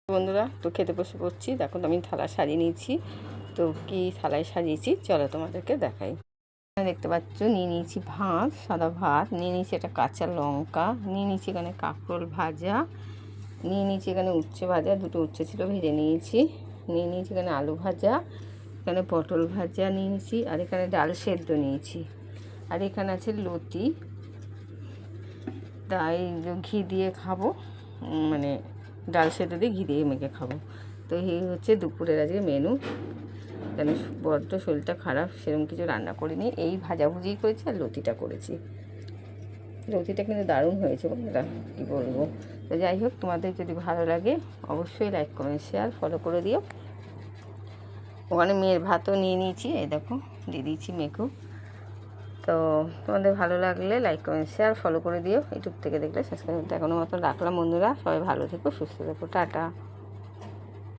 বন্ধুরা, তো খেতে বসে পড়ছি। দেখো আমি থালা সাজিয়ে নিয়েছি। তো কি থালায় সাজিয়েছি চলো তোমাদেরকে দেখাই। দেখতে পাচ্ছ নিয়ে নিয়েছি ভাত, সাদা ভাত নিয়ে নিয়েছি, একটা কাঁচা লঙ্কা নিয়ে নিয়েছি, এখানে কাঁকরোল ভাজা নিয়ে নিয়েছি, এখানে উচ্ছে ভাজা, দুটো উচ্ছে ছিল ভেজে নিয়েছি, নিয়ে নিয়েছি এখানে আলু ভাজা, এখানে পটল ভাজা নিয়ে নিয়েছি, আর এখানে ডাল সেদ্ধ নিয়েছি, আর এখানে আছে লতি। তাই ঘি দিয়ে খাবো, মানে ডাল সেদ্ধ দিয়ে ঘি দিয়ে মেখে খাবো। তো এই হচ্ছে দুপুরের আজকে মেনু। কেন বড্ড শরীরটা খারাপ, সেরকম কিছু রান্না করিনি, এই ভাজাভুজি করেছি আর লতিটা করেছি। লতিটা কিন্তু দারুণ হয়েছে বন্ধুরা, কী বলবো। তো যাই হোক, তোমাদের যদি ভালো লাগে অবশ্যই লাইক কমেন্ট শেয়ার ফলো করে দিও। ওখানে মেয়ের ভাতও নিয়ে নিয়েছি, এই দেখো দিয়ে দিয়েছি মেখো। তো তোমাদের ভালো লাগলে লাইক কমেন্ট শেয়ার ফলো করে দিও। ইউটিউব থেকে দেখলে সাবস্ক্রাইব করতে এখনো মতো রাখলাম বন্ধুরা। সবাই ভালো থেকো, সুস্থ থেকো, টাটা।